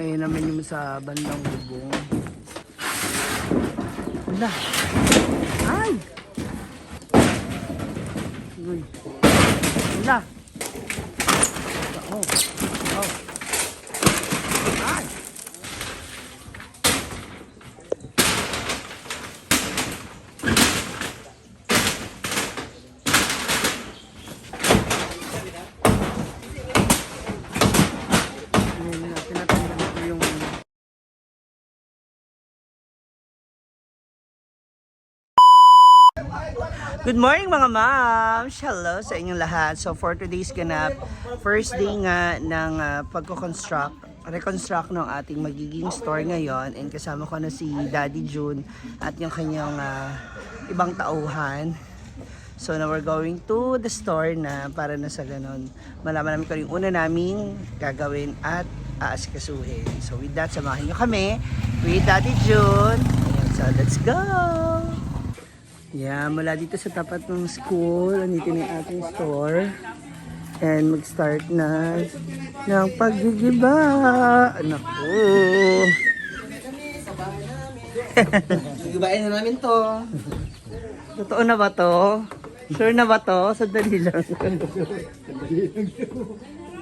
Ayun naman yung sa bandang bubong. Wala. Ay! Uy. Wala. Oh. Oh. Ay! Tinatanggal ko yung good morning mga moms! Hello sa inyong lahat. So for today's ganap, first day nga ng reconstruct ng ating magiging store ngayon. And kasama ko na si Daddy June at yung kanyang ibang tauhan. So now we're going to the store na para na sa ganon malaman namin kung yung una naming gagawin at aasikasuhin. So with that, samahan nyo kami with Daddy June. Ayan, so let's go! Yeah, mula dito sa tapat ng school, andito na yung ating store. And mag-start na ng paggigiba. Naku! Gigibain na namin to. Totoo na ba to? Sure na ba to? Sandali lang.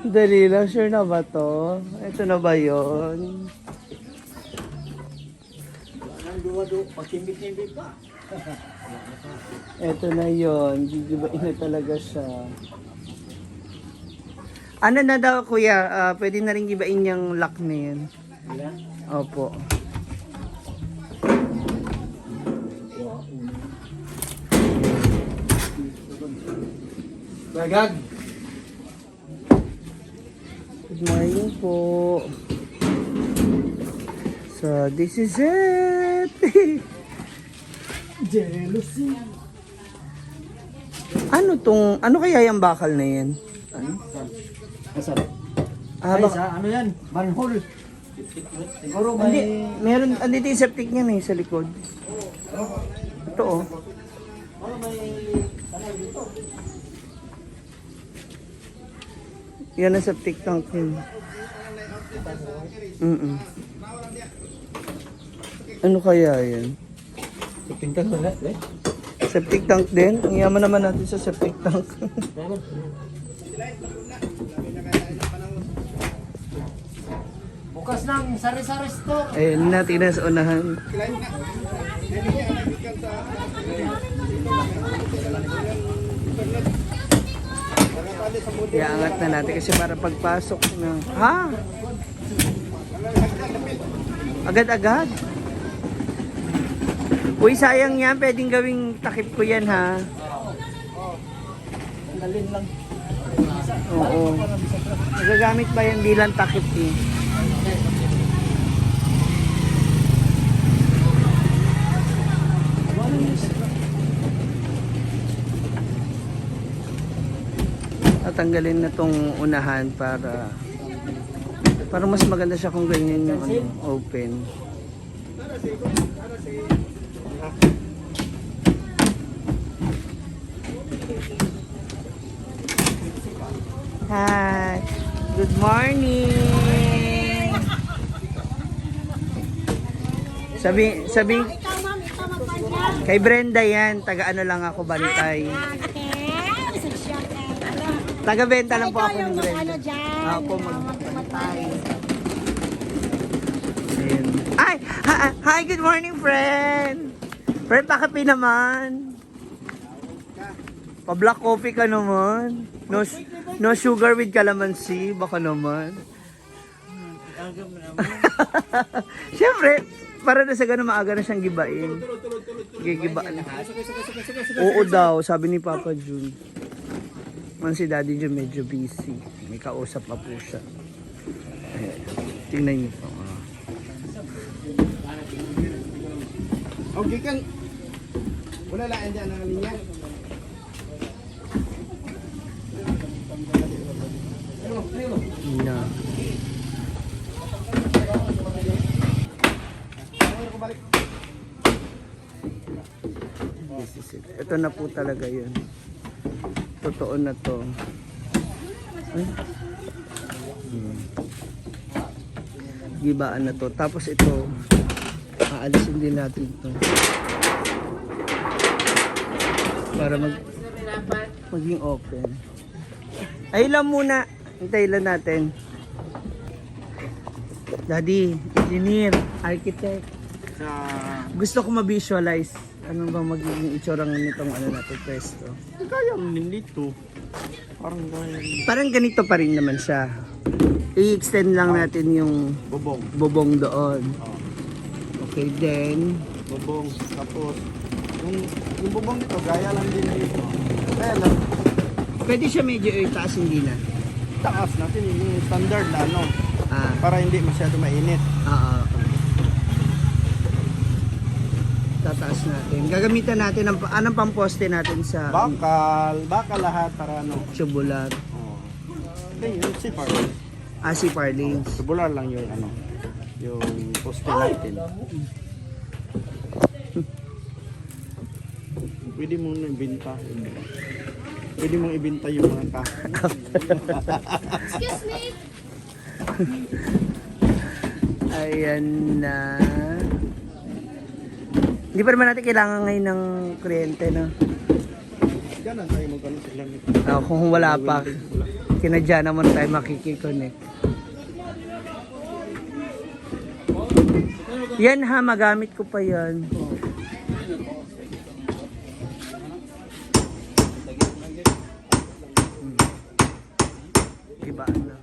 Sandali lang, sure na ba to? Ito na ba yun? Ito na yun. Gigibain na talaga siya. Ano na daw kuya? Pwede na rin gibain yung lock na yun. Opo. Bagag. Good morning po. So, this is it. Jealousy. Ano kaya yung bakal na yan? Ano? Masarap. Ah, Ay, sa ano yan? Manhole. Siguro Hindi, may... meron, andito yung septic niyan sa likod. Ito oh. Ano may... Tanay dito. Yan ang septic tank niya. Ano kaya yan? Tingnan mo na, eh. Septic tank din? Ang yaman naman natin sa septic tank. Bukas ng sari-sari store. Ayun na, tingnan sa unahan. Iangat na natin kasi para pagpasok na. Ha? Agad-agad. Uy, sayang yan. Pwedeng gawing takip ko yan, ha? Dalin lang. Oo. Nagagamit pa yan bilang takip, eh. Tatanggalin na tong unahan para mas maganda siya kung ganyan yung open. Hi. Good morning. Sabi kay Brenda yan, taga ano lang ako bantay. Taga-benta lang po ako ng Brenda. Ako magbantay. Ay! Hi! Good morning, friend! Friend, pakapi naman. Pa-black coffee ka naman. No sugar with calamansi. Baka naman. Siyempre, para na sa gano'n maaga na siyang gibain. Gigibaan. Oo daw, sabi ni Papa June. Man si Daddy June medyo busy. May kausap pa po siya. Ayan. Tingnan niyo po. Okay kang... Wala laan dyan ang linya. Na. This is it. Ito na po talaga yun. Totoo na to. Ay. gibaan na to. Tapos ito, aalisin din natin ito. Para maging open. Ay lang muna. Hintay lang natin. Daddy, engineer, architect. Gusto ko ma-visualize. Ano bang magiging itsura nitong ano natin pwesto? Kaya nito. Parang ganito pa rin naman siya. I-extend lang natin yung Bubong. bubong doon. Okay, then Bubong. Tapos, yung bubong nito, gaya lang din nito. Kaya lang, pwede siya medyo itaas, hindi na. taas natin yung standard na ano. Ah, Para hindi masyado mainit. tataas natin. Gagamitan natin ng anong pamposte natin sa Bakal lahat para ano. tubular. Oh. Hindi, yung sipar. Si Parlings. Tubular lang yung ano. Yung poste natin. Pwede mo nang ibenta. Pwede mong ibenta yung mga Excuse me. Ayan na. Hindi pa naman natin kailangan ngayon ng kuryente, no? Ganun tayo magkano sila nito. Kung wala pa, kinadya naman tayo makikiconnect. Yan ha, magamit ko pa yan. Diba na?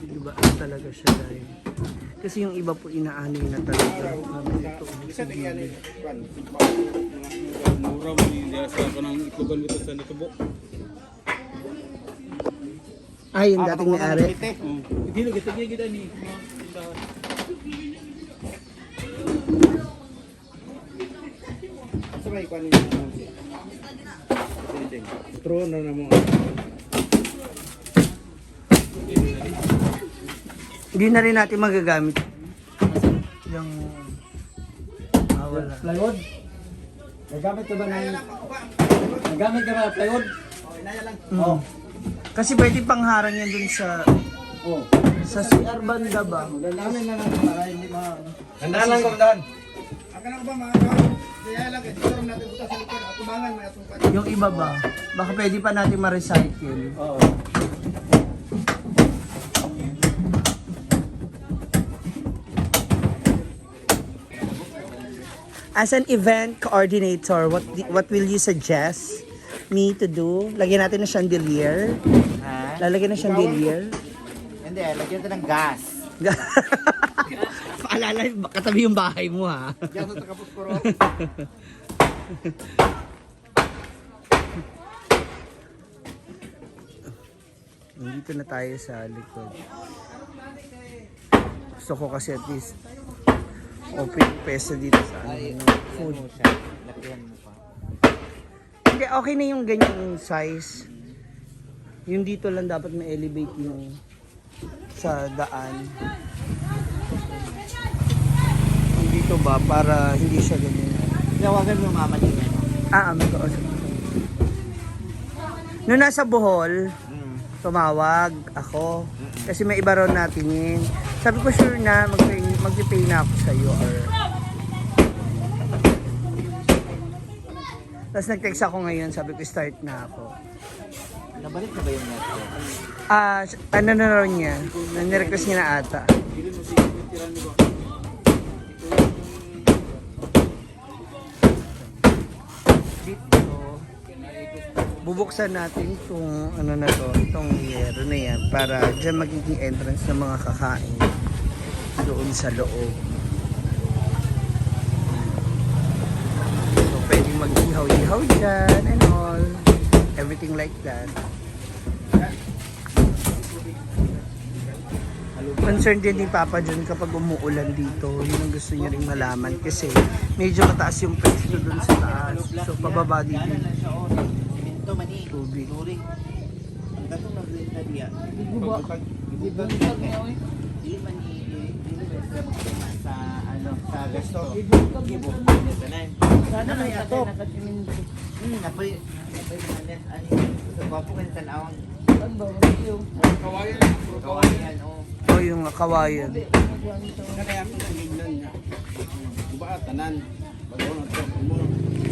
Diba talaga siya dahil. Kasi yung iba po inaanay na talaga. Ito, Isa sa tingnan gilid. Mura mo ni dia sa kanang itugan bitaw sa natubo. Ay, yung dating may-ari. Gilo kita gid ani. Sabay ko ano yung True na mo. Hindi na rin natin magagamit. Yung... wala. Plywood? Nagamit ka ba ng... Nagamit ka ba ng plywood? Oh. Kasi pwede pangharang yan dun sa... Oo. Sa CR banda ba? Namin na lang para hindi Handaan lang ko, handaan. Akala ko ba mga kaya lang ito natin butas sa likod at tubangan may atong Yung iba ba? Baka pwede pa natin ma-recycle. Oo. As an event coordinator, what will you suggest me to do? Lagyan natin ng chandelier. Ha? Lalagyan ng chandelier. Hindi, lagyan ito ng gas. Paalala, katabi yung bahay mo ha. Diyan sa Takapuskuro. Dito na tayo sa likod. Gusto ko kasi at least open pesa dito sa ano, food. Lagyan mo pa. Hindi, okay na yung ganyang size. Yung dito lang dapat ma-elevate yung sa daan. Yung dito ba, para hindi siya ganyan. Tawagan mo mama niya. May kausap. Noong nasa Bohol, tumawag ako. Kasi may iba raw natingin. Sabi ko sure na mag-pay na ako sa iyo. Tapos nag-text ako ngayon, sabi ko start na ako. Nabalik na ba yung network? Ano na raw niya? Nirequest niya na ata. Dito, bubuksan natin itong ano na to, itong yero na yan para dyan magiging entrance ng mga kakain doon sa loob. So pwedeng mag-ihaw-ihaw dyan and all. Everything like that. Concerned din ni Papa John kapag umuulan dito. Yun ang gusto niya rin malaman kasi medyo mataas yung pwesto doon sa taas. So pababa dito yung Siminto, mani. tubig. Turi. Ang gatong nag-rent na diya. Di ba? Di ba mani? Sa ano, sa gasto. Gibo. Sana may ato. Napoy manet ani. Sa gwapo kan tanawang. Ano ba? Kawayan. Kawayan oh. O yung kawayan. Kaya ako nangignan niya. Diba tanan? Bago na ito.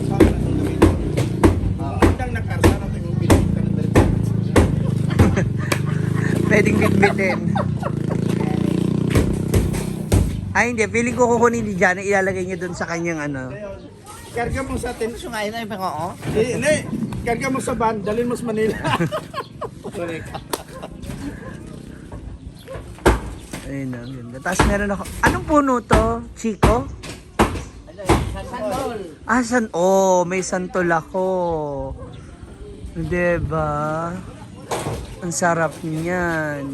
Saan na itong gamitin? Magandang nakarsa na ito yung pinag ka na dali. Pwedeng bitbitin. Ay hindi, feeling ko kukunin ni Jana, ilalagay niya doon sa kanyang ano. Karga mo sa atin. Sungayin na yung oo. Hindi. Karga mo sa van. Dalhin mo sa Manila. Ayun na, ang ganda. Tapos meron ako, anong puno to? Chico? Ano, santol. Ah, may santol ako. Diba? Ang sarap niyan.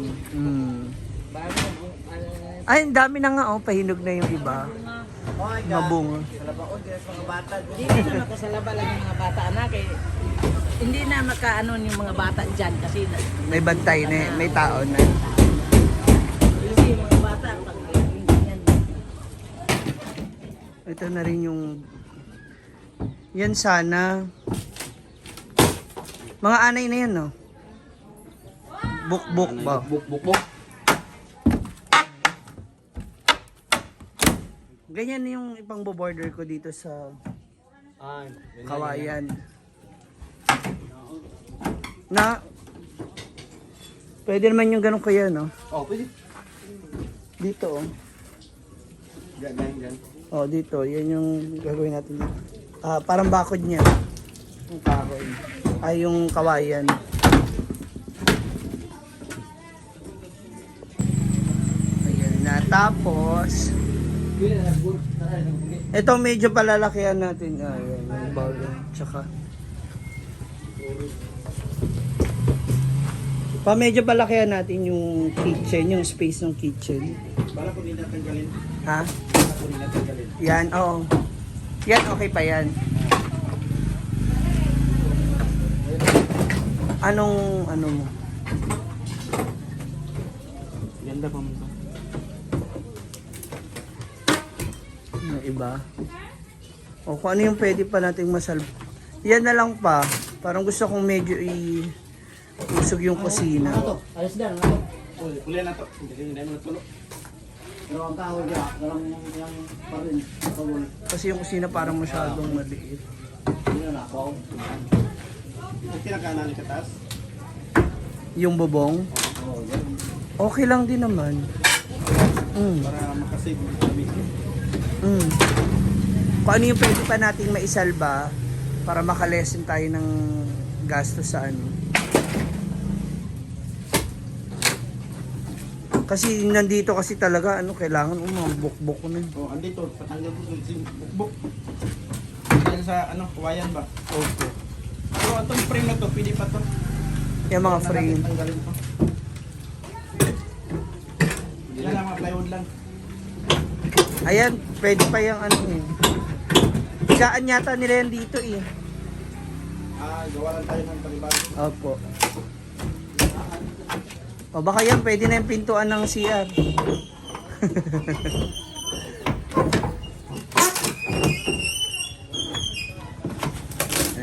Ay, ang dami na nga, pahinog na yung iba. Oh my God. Mabunga. Sa labaon, kaya sa mga bata. Hindi na makasalaba lang yung mga bata anak eh. Hindi na makaano yung mga bata dyan kasi May bantay na, may tao na. kasi yung mga bata pag ganyan. Ito na rin yung, yan sana. Mga anay na yan, no? Buk-buk ba? Buk. Ganyan yung ipang border ko dito sa Kawayan. Na, pwede naman yung ganun kaya, no? Oh, pwede. Dito, oh. Gan. Oh, dito. Yan yung gagawin natin dito. Parang bakod niya. Yung kahoy. Ay, yung kawayan. Ayan na. Tapos, ito medyo palalakihan natin. Ayan, yung bawal. Tsaka, medyo palakihan natin yung kitchen, yung space ng kitchen. Para po din natanggalin. Ha? Para po din natanggalin. Yan, oo. Yan, okay pa yan. Ano mo? Ganda pa mo ito. Yung iba? O kung ano yung pwede pa nating masalb. Yan na lang pa. Parang gusto kong medyo usog yung kusina. Alas dyan, ano? Uli na to. Hindi mo natulo. Pero ang kahoy dyan, parang yung parin. Kasi yung kusina parang masyadong maliit. Hindi na ako. Okay na kanan sa taas. Yung bubong, Oo, yan. okay lang din naman. Para makasave kami. Kung ano yung pwede pa nating maisalba para makalesen tayo ng gasto sa ano. Kasi nandito kasi talaga kailangan bukbok ko na. Oh, andito patanggal ko si bukbuk. Dahil sa kawayan ba? Okay. Pero itong frame na to, pwede pa to. Yung mga frame. Tanggalin to. Yan lang, mga plywood lang. Ayan, pwede pa yung Higaan yata nila yan dito eh. Gawa lang tayo ng palibago. Opo. O baka yan, pwede na yung pintuan ng CR.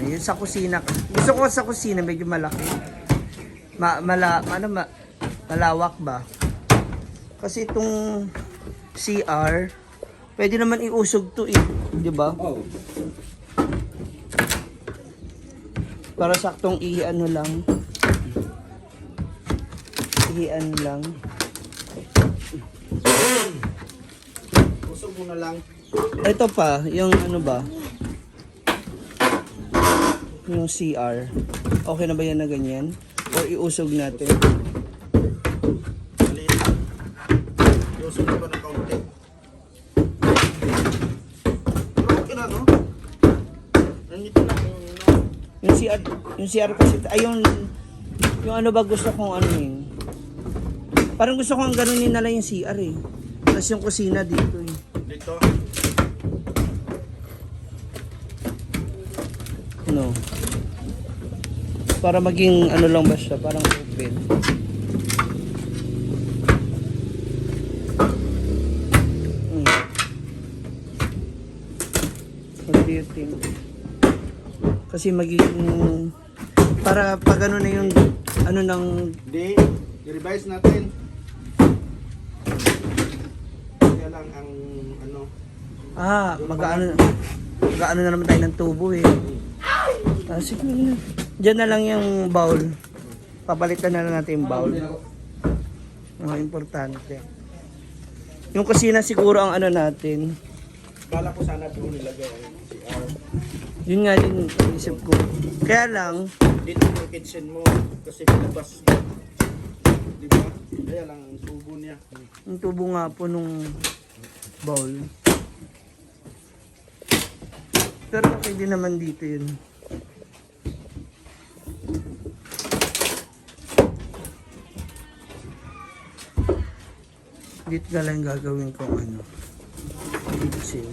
Ayun sa kusina. Gusto ko sa kusina medyo malaki. Malawak ba? Kasi itong CR, pwede naman iusog to eh. Di ba? Oh. Para saktong ihiano lang. Ihian lang. Usog mo na lang. Ito pa, yung ano ba? Yung CR. Okay na ba yan na ganyan? O iusog natin? Maliit lang. Usog mo ba ng kaunti? Pero okay na, no? Nandito na. Yung CR kasi, ay yung ano ba gusto kong ano yun? Parang gusto kong ganunin na lang yung CR eh. Tapos yung kusina dito eh. Dito. No. Para maging ano lang ba siya, parang open. What do you think? Kasi magiging, para pag ano na yung, ano ng, Hindi, i-revise natin. Kaya lang ang ano, mag-ano na naman tayo ng tubo eh. Sige na. Diyan na lang yung bowl. Papalitan na lang natin yung bowl. Mga importante. Yung kusina siguro ang ano natin. bala ko sana doon nilagay ang CR. Yun nga din ang isip ko. Kaya lang, Dito yung kitchen mo kasi labas. Di ba? Kaya lang ang tubo niya. yung tubo nga po nung bowl. Pero okay din naman dito yun. Dito na lang gagawin kong ano. Kitchen.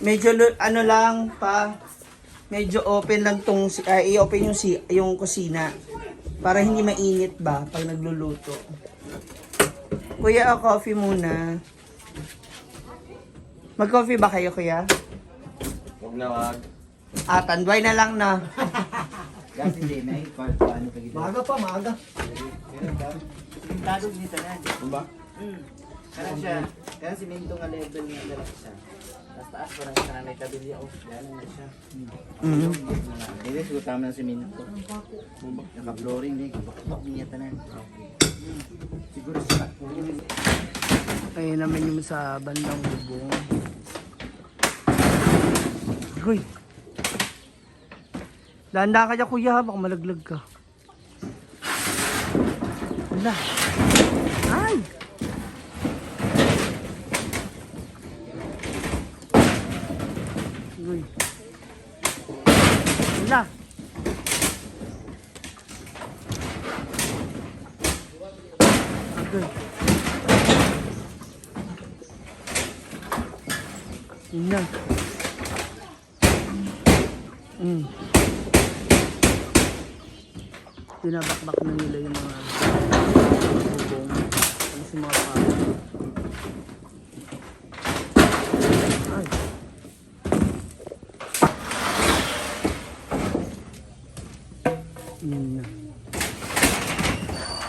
Medyo ano lang pa. Medyo open lang tong i-open yung kusina para hindi mainit ba pag nagluluto. Kuya, coffee muna. Mag-coffee ba kayo, kuya? Huwag na wag. Tanduay na lang na. Kasi hindi na eh. Paano pa gito? Maaga pa, maaga. Tagog nito na. Ano ba? Kaya siya. Kaya simento nga level niya dala siya. Mas taas pa lang siya na may tabili ako. Yan na siya. Mhm. Hindi, siguro tama ng simento. Naka-flooring din. Kabakbak niya tanan. Siguro siya. Ayun naman yung sa bandang bubong. Uy! Landa ka dyan, kuya, baka malaglag ka. Wala. Ay! Uy. Wala. Agad. Yun na. Pinabakbak na nila yung mga bubong. Ano si mga pa. Ay. Yun na.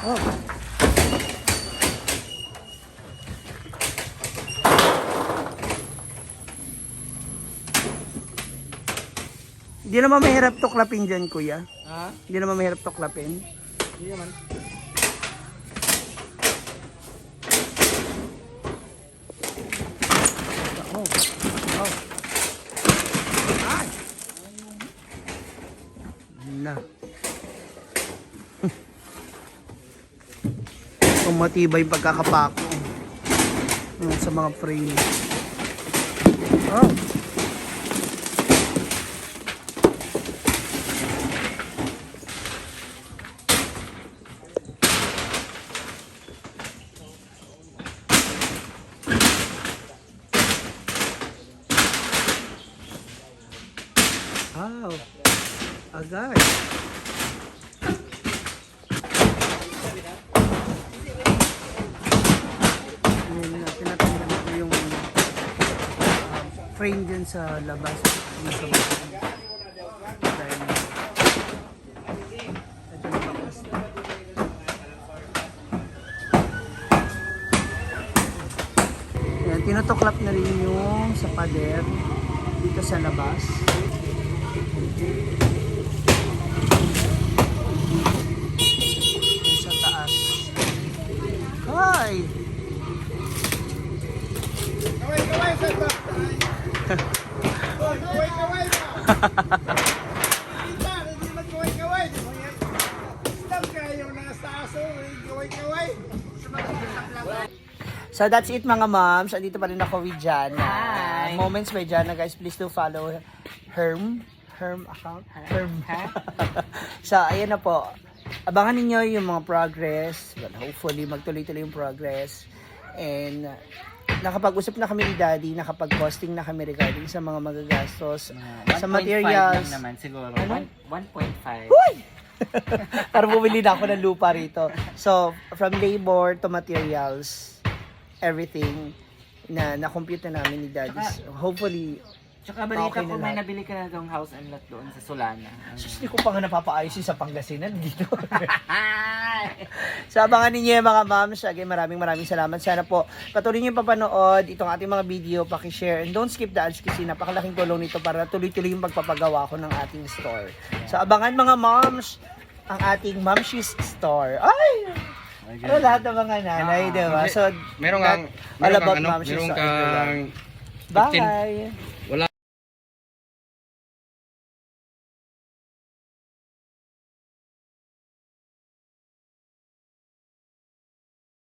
Oh. Hindi naman mahirap tuklapin dyan, kuya. Ha? Hindi naman mahirap tuklapin. Hindi naman. Oh. Oh. Ay! Na. Kung matibay yung pagkakapako sa mga frame. Oh. Wow. Agad. Tinatanggal ko yung frame dyan sa labas. Yung sa baba. Dahil ito na bakas na. Ayan, tinutuklap na rin yung sa pader dito sa labas. Sa taas. Hi! Kaway, sir ba? Kaway ba? Hindi magkaway. Stop kayo nasa aso. Kaway. So that's it mga moms. Andito pa rin ako with Jana. Hi. Moments by Jana, guys. Please do follow Herm account. Herm. So ayan na po. Abangan ninyo yung mga progress. Well, hopefully magtuloy-tuloy yung progress. And nakapag-usap na kami ni Daddy, nakapag-costing na kami regarding sa mga magagastos, sa 1.5 materials. lang naman siguro. Ano? 1.5. Huy! Para bumili na ako ng lupa rito. So, from labor to materials, everything na na-compute na namin ni Daddy. So, hopefully, Tsaka balita Okay ko na may lahat. nabili ka na dong house and lot doon sa Solana. Sus, di ko pa nga napapaayos yung sa Pangasinan dito. So, abangan ninyo yung mga moms. Again, maraming salamat. Sana po patuloy niyo papanood itong ating mga video, paki-share, and don't skip the ads kasi napakalaking tulong nito para tuloy-tuloy yung pagpapagawa ko ng ating store. So, abangan mga moms ang ating Momshies Store. Ay! Ano lahat ng mga nanay, di ba? So, Meron that- kang, all meron about kang, ano, Momshies meron Store. kang Bye! wala